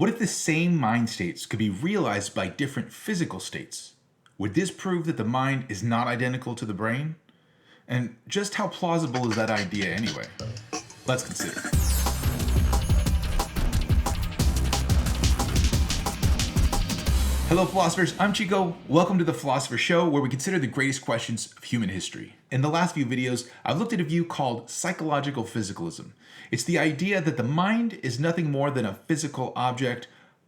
What if the same mind states could be realized by different physical states? Would this prove that the mind is not identical to the brain? And just how plausible is that idea anyway? Let's consider. Hello philosophers, I'm Chico. Welcome to the Philosopher Show, where we consider the greatest questions of human history. In the last few videos, I've looked at a view called psychological physicalism. It's the idea that the mind is nothing more than a physical object,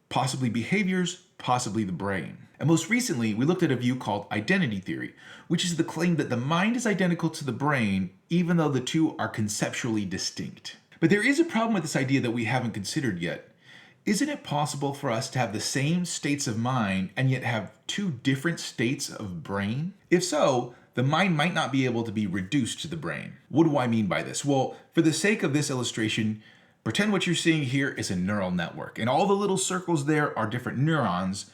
possibly behaviors, possibly the brain. And most recently, we looked at a view called identity theory, which is the claim that the mind is identical to the brain, even though the two are conceptually distinct. But there is a problem with this idea that we haven't considered yet. Isn't it possible for us to have the same states of mind and yet have two different states of brain? If so, the mind might not be able to be reduced to the brain. What do I mean by this? Well, for the sake of this illustration, pretend what you're seeing here is a neural network, and all the little circles there are different neurons.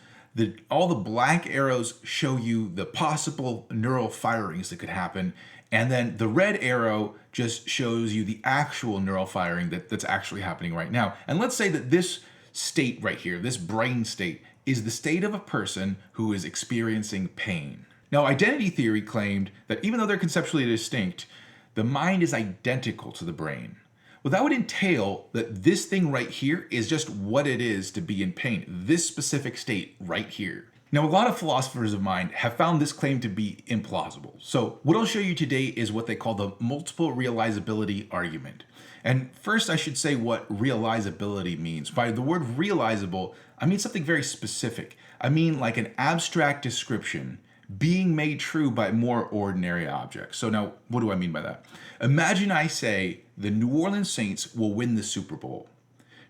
All the black arrows show you the possible neural firings that could happen, and then the red arrow just shows you the actual neural firing that's actually happening right now. And let's say that this state right here, this brain state, is the state of a person who is experiencing pain. Now, identity theory claimed that even though they're conceptually distinct, the mind is identical to the brain. Well, that would entail that this thing right here is just what it is to be in pain, this specific state right here. Now, a lot of philosophers of mind have found this claim to be implausible. So what I'll show you today is what they call the multiple realizability argument. And first, I should say what realizability means. By the word realizable, I mean something very specific. I mean like an abstract description being made true by more ordinary objects. So now, what do I mean by that? Imagine I say the New Orleans Saints will win the Super Bowl.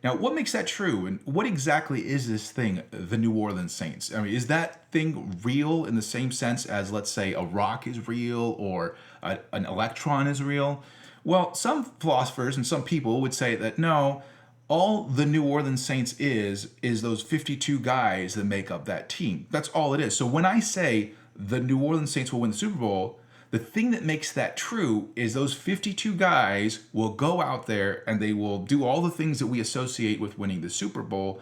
Now, what makes that true? And what exactly is this thing, the New Orleans Saints? I mean, is that thing real in the same sense as, let's say, a rock is real or an electron is real? Well, some philosophers and some people would say that no, all the New Orleans Saints is those 52 guys that make up that team. That's all it is. So when I say the New Orleans Saints will win the Super Bowl, the thing that makes that true is those 52 guys will go out there and they will do all the things that we associate with winning the Super Bowl.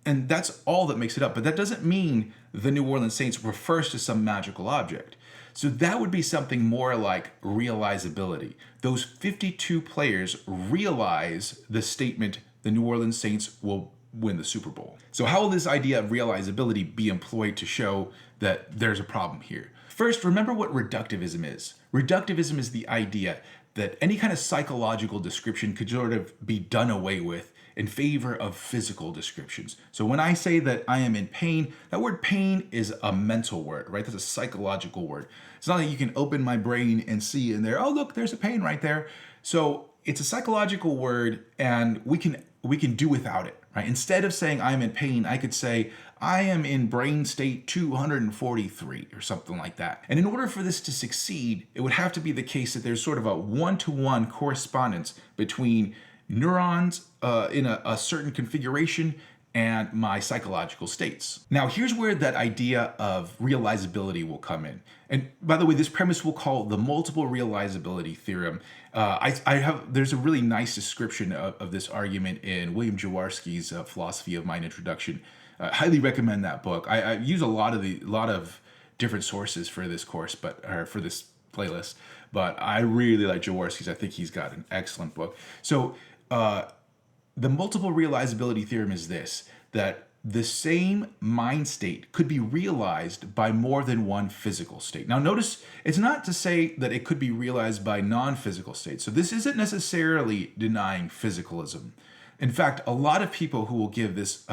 And that's all that makes it up. But that doesn't mean the New Orleans Saints refers to some magical object. So that would be something more like realizability. Those 52 players realize the statement, the New Orleans Saints will win the Super Bowl. So how will this idea of realizability be employed to show that there's a problem here? First, remember what reductivism is. Reductivism is the idea that any kind of psychological description could sort of be done away with in favor of physical descriptions. So when I say that I am in pain, that word pain is a mental word, right? That's a psychological word. It's not that you can open my brain and see in there, oh, look, there's a pain right there. So it's a psychological word, and we can do without it, right? Instead of saying I'm in pain, I could say I am in brain state 243 or something like that. And in order for this to succeed, it would have to be the case that there's sort of a one-to-one correspondence between neurons in a certain configuration and my psychological states. Now, here's where that idea of realizability will come in. And by the way, this premise we'll call the multiple realizability theorem. There's a really nice description of this argument in William Jaworski's Philosophy of Mind Introduction. I highly recommend that book. I use a lot of different sources for this course, for this playlist, but I really like Jaworski's. I think he's got an excellent book. So the multiple realizability theorem is this, that the same mind state could be realized by more than one physical state. Now notice, it's not to say that it could be realized by non-physical states. So this isn't necessarily denying physicalism. In fact, a lot of people who will give this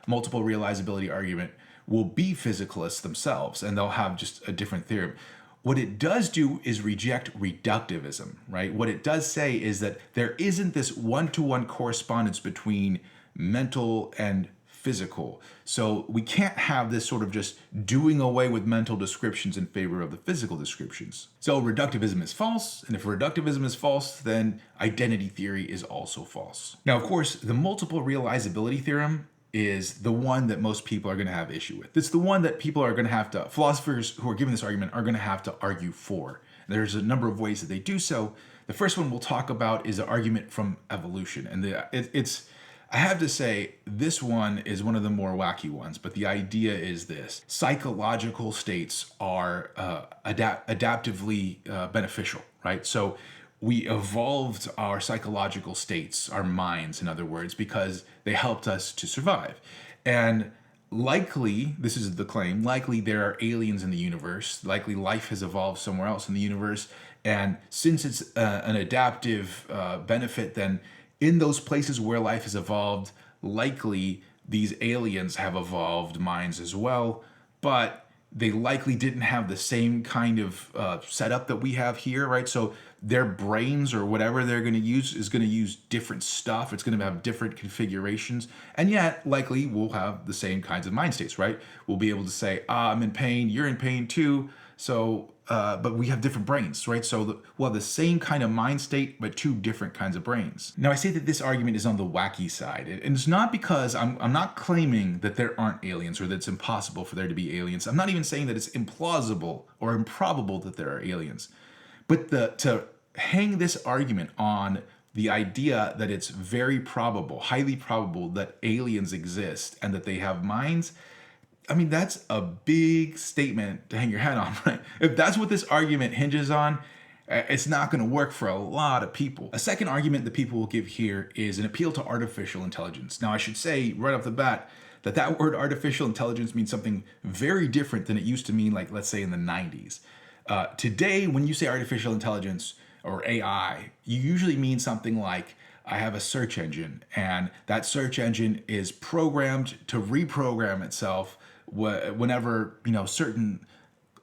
multiple realizability argument will be physicalists themselves, and they'll have just a different theorem. What it does do is reject reductivism, right? What it does say is that there isn't this one-to-one correspondence between mental and physical. So we can't have this sort of just doing away with mental descriptions in favor of the physical descriptions. So reductivism is false, and if reductivism is false, then identity theory is also false. Now, of course, the multiple realizability theorem is the one that most people are going to have issue with. It's the one that people are going to have to, philosophers who are giving this argument are going to have to argue for. There's a number of ways that they do so. The first one we'll talk about is the argument from evolution. And it's I have to say, this one is one of the more wacky ones, but the idea is this. Psychological states are adaptively beneficial, right? So we evolved our psychological states, our minds, in other words, because they helped us to survive. And likely, this is the claim, likely there are aliens in the universe, likely life has evolved somewhere else in the universe. And since it's an adaptive benefit, then in those places where life has evolved, likely these aliens have evolved minds as well, but they likely didn't have the same kind of setup that we have here, right? So their brains or whatever they're going to use is going to use different stuff. It's going to have different configurations, and yet likely we'll have the same kinds of mind states, right? We'll be able to say, I'm in pain, you're in pain too. So, but we have different brains, right? So we'll have the same kind of mind state, but two different kinds of brains. Now, I say that this argument is on the wacky side, and it's not because I'm not claiming that there aren't aliens or that it's impossible for there to be aliens. I'm not even saying that it's implausible or improbable that there are aliens. But to hang this argument on the idea that it's very probable, highly probable that aliens exist and that they have minds, I mean, that's a big statement to hang your hat on, right? If that's what this argument hinges on, it's not going to work for a lot of people. A second argument that people will give here is an appeal to artificial intelligence. Now, I should say right off the bat that that word artificial intelligence means something very different than it used to mean, like, let's say in the 90s. Today, when you say artificial intelligence or AI, you usually mean something like, I have a search engine, and that search engine is programmed to reprogram itself whenever certain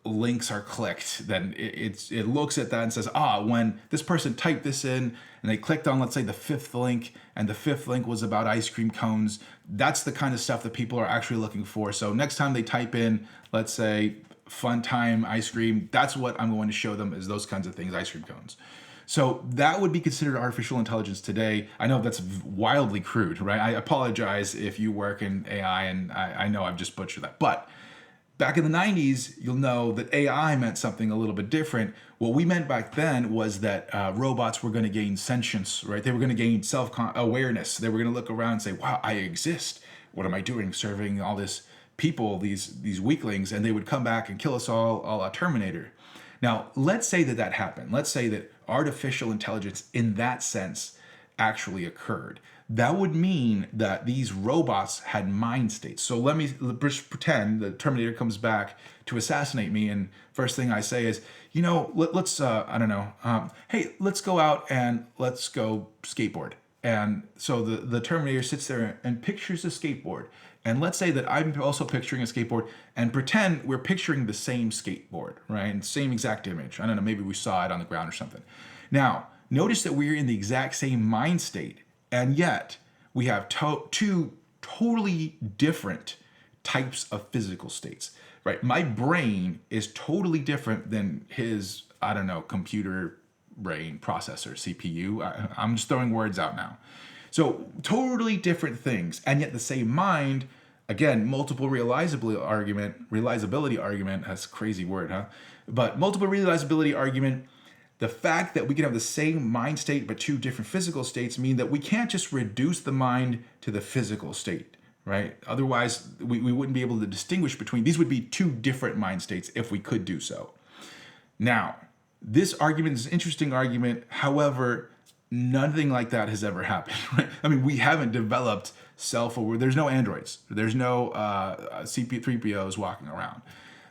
links are clicked. Then it looks at that and says, when this person typed this in and they clicked on, let's say, the fifth link, and the fifth link was about ice cream cones, that's the kind of stuff that people are actually looking for. So next time they type in, let's say, fun time ice cream, that's what I'm going to show them, is those kinds of things, ice cream cones. So that would be considered artificial intelligence today. I know that's wildly crude, right? I apologize if you work in AI, and I know I've just butchered that. But back in the 90s, you'll know that AI meant something a little bit different. What we meant back then was that robots were going to gain sentience, right? They were going to gain self-awareness. They were going to look around and say, wow, I exist. What am I doing serving all this people, these weaklings? And they would come back and kill us all a la Terminator. Now, let's say that happened. Let's say that artificial intelligence in that sense actually occurred. That would mean that these robots had mind states. So let's pretend the Terminator comes back to assassinate me, and first thing I say is, let's hey, let's go out and let's go skateboard. And so the Terminator sits there and pictures a skateboard. And let's say that I'm also picturing a skateboard, and pretend we're picturing the same skateboard, right? And same exact image. I don't know, maybe we saw it on the ground or something. Now, notice that we're in the exact same mind state, and yet we have two totally different types of physical states, right? My brain is totally different than his, computer brain processor, CPU. I'm just throwing words out now. So totally different things, and yet the same mind. Again, multiple realizability argument, that's a crazy word, huh? But multiple realizability argument, the fact that we can have the same mind state but two different physical states mean that we can't just reduce the mind to the physical state, right? Otherwise, we wouldn't be able to distinguish between, these would be two different mind states if we could do so. Now, this argument is an interesting argument. However, nothing like that has ever happened, right? I mean, we haven't developed self-aware. There's no androids. There's no CP3POs walking around.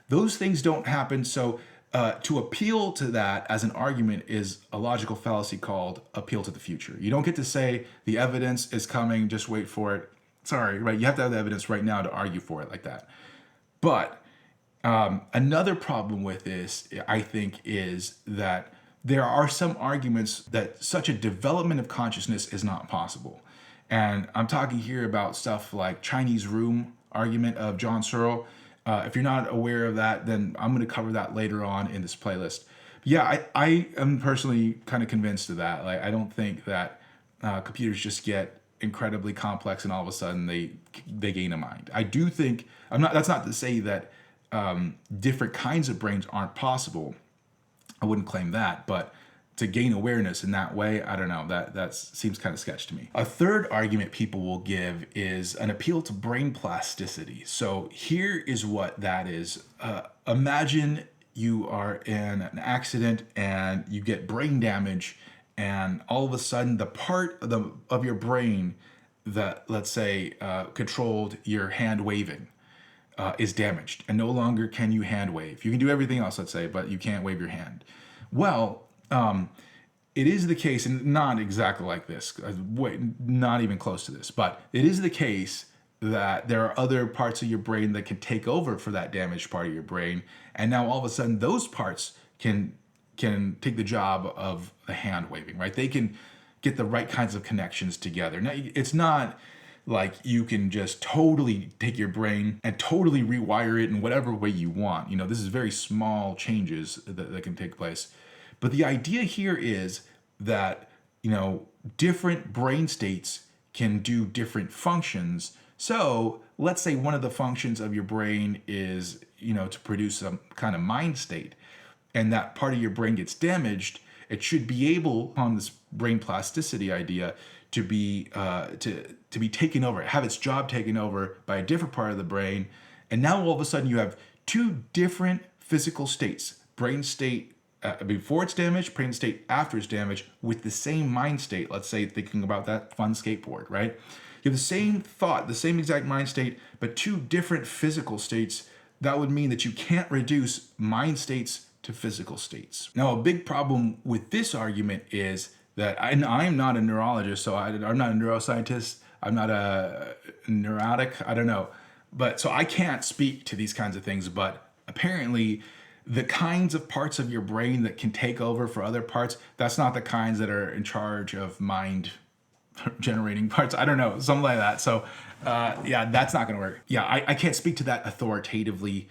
Those things don't happen. So to appeal to that as an argument is a logical fallacy called appeal to the future. You don't get to say the evidence is coming, just wait for it. Sorry, right? You have to have the evidence right now to argue for it like that. But another problem with this, I think, is that there are some arguments that such a development of consciousness is not possible. And I'm talking here about stuff like Chinese room argument of John Searle. If you're not aware of that, then I'm going to cover that later on in this playlist. Yeah, I am personally kind of convinced of that. Like, I don't think that computers just get incredibly complex and all of a sudden they gain a mind. I do think, that's not to say that different kinds of brains aren't possible. I wouldn't claim that, but to gain awareness in that way. I don't know, that seems kind of sketch to me. A third argument people will give is an appeal to brain plasticity. So here is what that is. Imagine you are in an accident and you get brain damage, and all of a sudden the part of your brain that, let's say, controlled your hand waving is damaged, and no longer can you hand wave. You can do everything else, let's say, but you can't wave your hand. Well, it is the case, and not exactly like this, not even close to this, but it is the case that there are other parts of your brain that can take over for that damaged part of your brain, and now all of a sudden those parts can take the job of the hand waving, right? They can get the right kinds of connections together. Now, it's not like you can just totally take your brain and totally rewire it in whatever way you want. This is very small changes that can take place. But the idea here is that, different brain states can do different functions. So let's say one of the functions of your brain is, to produce some kind of mind state, and that part of your brain gets damaged. It should be able, on this brain plasticity idea, to be taken over, have its job taken over by a different part of the brain. And now all of a sudden you have two different physical states: brain state before it's damaged, brain state after it's damaged, with the same mind state. Let's say thinking about that fun skateboard, right? You have the same thought, the same exact mind state, but two different physical states. That would mean that you can't reduce mind states to physical states. Now, a big problem with this argument is that I'm not a neurologist, so I'm not a neuroscientist, I'm not a neurotic, I don't know. But so I can't speak to these kinds of things, but apparently the kinds of parts of your brain that can take over for other parts, that's not the kinds that are in charge of mind generating parts. I don't know, something like that. So that's not gonna work. I can't speak to that authoritatively.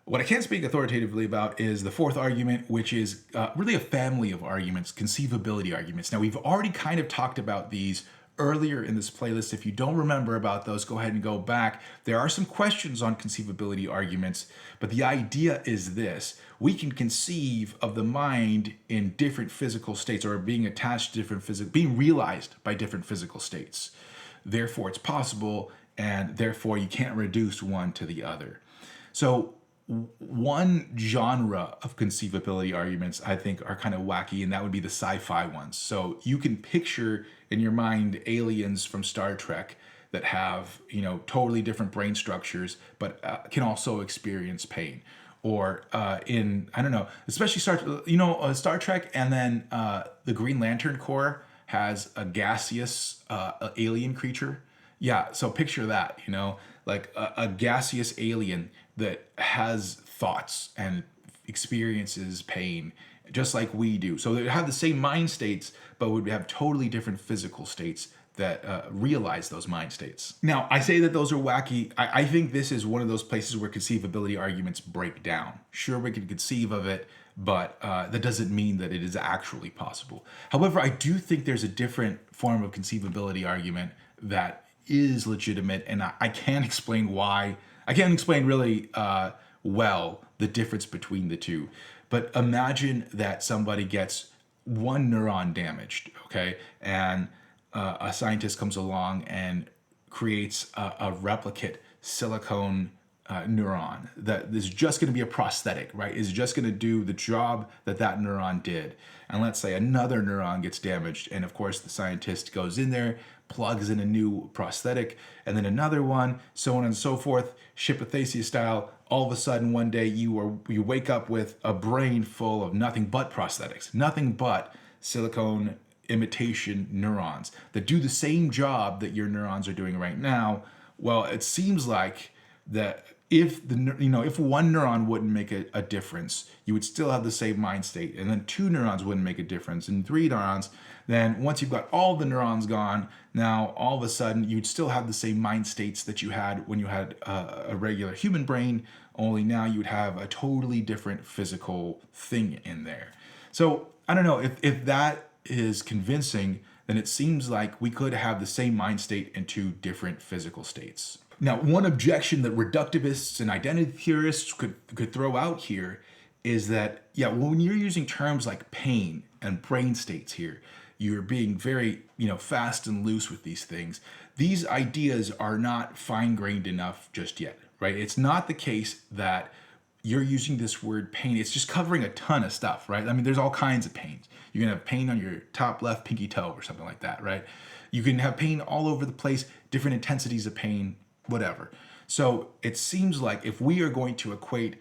What I can speak authoritatively about is the fourth argument, which is really a family of arguments, conceivability arguments. Now, we've already kind of talked about these earlier in this playlist. If you don't remember about those, go ahead and go back. There are some questions on conceivability arguments, but the idea is this: we can conceive of the mind in different physical states, or being attached to different being realized by different physical states. Therefore, it's possible, and therefore you can't reduce one to the other. So one genre of conceivability arguments I think are kind of wacky, and that would be the sci-fi ones. So you can picture in your mind aliens from Star Trek that have, totally different brain structures, but can also experience pain. Or especially Star Trek, and then the Green Lantern Corps has a gaseous alien creature. Yeah, so picture that, like a gaseous alien that has thoughts and experiences pain just like we do. So they have the same mind states, but would have totally different physical states that realize those mind states. Now, I say that those are wacky. I think this is one of those places where conceivability arguments break down. Sure, we can conceive of it, but that doesn't mean that it is actually possible. However, I do think there's a different form of conceivability argument that is legitimate, and I can't explain why. I can't explain really well the difference between the two. But imagine that somebody gets one neuron damaged, okay? And a scientist comes along and creates a replicate silicone neuron that is just going to be a prosthetic, right? Is just going to do the job that neuron did. And let's say another neuron gets damaged, and of course the scientist goes in there, plugs in a new prosthetic, and then another one, so on and so forth, Shipathesia style. All of a sudden one day you wake up with a brain full of nothing but prosthetics, nothing but silicone imitation neurons that do the same job that your neurons are doing right now. Well, it seems like that if one neuron wouldn't make a difference, you would still have the same mind state, and then two neurons wouldn't make a difference, and three neurons. Then once you've got all the neurons gone, now all of a sudden you'd still have the same mind states that you had when you had a regular human brain, only now you would have a totally different physical thing in there. So I don't know if that is convincing, then it seems like we could have the same mind state in two different physical states. Now, one objection that reductivists and identity theorists could throw out here is that, when you're using terms like pain and brain states here. You're being very, fast and loose with these things. These ideas are not fine-grained enough just yet, right? It's not the case that you're using this word pain. It's just covering a ton of stuff, right? I mean, there's all kinds of pains. You can have pain on your top left pinky toe or something like that, right? You can have pain all over the place, different intensities of pain, whatever. So it seems like if we are going to equate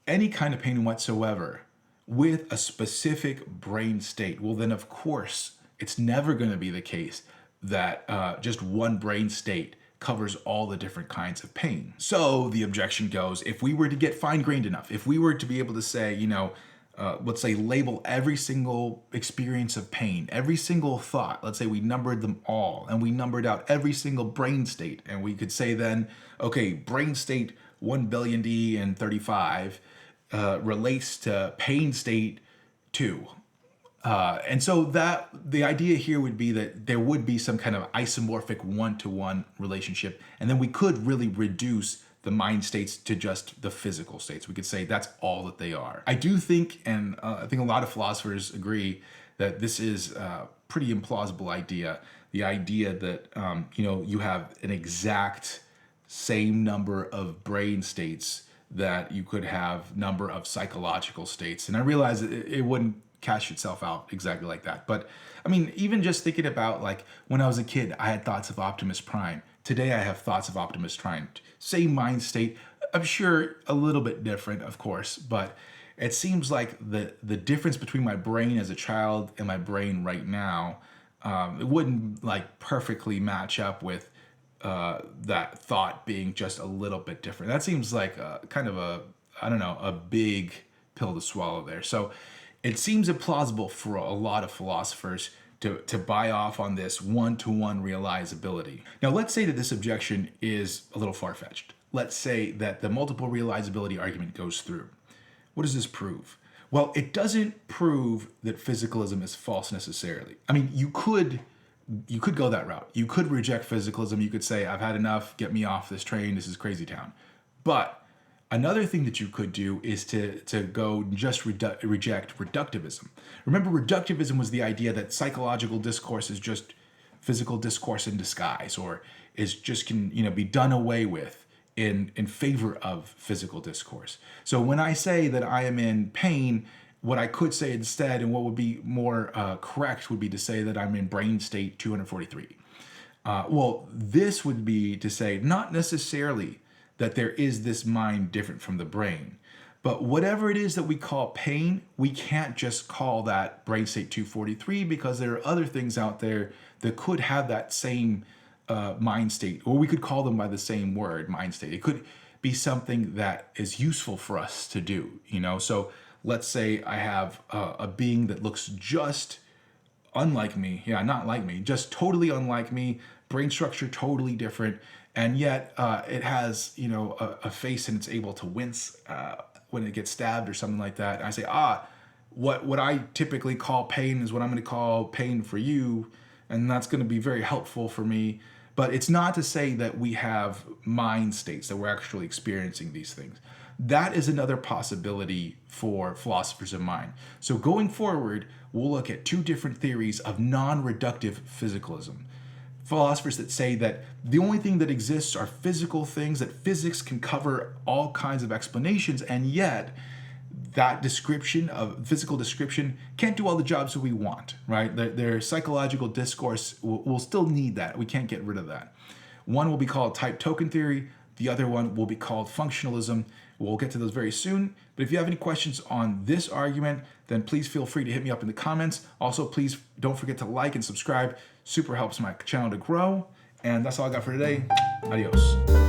any kind of pain whatsoever with a specific brain state, well, then of course, it's never going to be the case that just one brain state covers all the different kinds of pain. So the objection goes, if we were to get fine-grained enough, if we were to be able to say, let's say label every single experience of pain, every single thought, let's say we numbered them all and we numbered out every single brain state, and we could say then, okay, brain state 1 billion D and 35 relates to pain state 2. And so that the idea here would be that there would be some kind of isomorphic one-to-one relationship, and then we could really reduce the mind states to just the physical states. We could say that's all that they are. I do think, and I think a lot of philosophers agree, that this is a pretty implausible idea. The idea that you have an exact same number of brain states that you could have number of psychological states. And I realize it wouldn't cash itself out exactly like that. But I mean, even just thinking about like when I was a kid, I had thoughts of Optimus Prime. Today I have thoughts of Optimus Prime. Same mind state. I'm sure a little bit different, of course, but it seems like the difference between my brain as a child and my brain right now, it wouldn't like perfectly match up with that thought being just a little bit different. That seems like kind of a big pill to swallow there. So it seems implausible for a lot of philosophers to buy off on this one-to-one realizability. Now, let's say that this objection is a little far-fetched. Let's say that the multiple realizability argument goes through. What does this prove? Well, it doesn't prove that physicalism is false necessarily. I mean, you could go that route. You could reject physicalism. You could say, I've had enough, get me off this train, this is crazy town. But another thing that you could do is to go just reject reductivism. Remember, reductivism was the idea that psychological discourse is just physical discourse in disguise, or is just can be done away with in favor of physical discourse. So when I say that I am in pain, what I could say instead, and what would be more correct, would be to say that I'm in brain state 243. Well, this would be to say not necessarily that there is this mind different from the brain, but whatever it is that we call pain, we can't just call that brain state 243, because there are other things out there that could have that same mind state, or we could call them by the same word, mind state. It could be something that is useful for us to do, So let's say I have a being that looks just unlike me. Yeah, not like me, just totally unlike me, brain structure totally different, and yet it has, a face and it's able to wince when it gets stabbed or something like that. And I say, what I typically call pain is what I'm going to call pain for you, and that's going to be very helpful for me. But it's not to say that we have mind states, that we're actually experiencing these things. That is another possibility for philosophers of mind. So going forward, we'll look at two different theories of non-reductive physicalism. Philosophers that say that the only thing that exists are physical things, that physics can cover all kinds of explanations, and yet that description of physical description can't do all the jobs that we want, right? Their psychological discourse will still need that. We can't get rid of that. One will be called type token theory. The other one will be called functionalism. We'll get to those very soon. But if you have any questions on this argument, then please feel free to hit me up in the comments. Also, please don't forget to like and subscribe. Super helps my channel to grow. And that's all I got for today. Adios.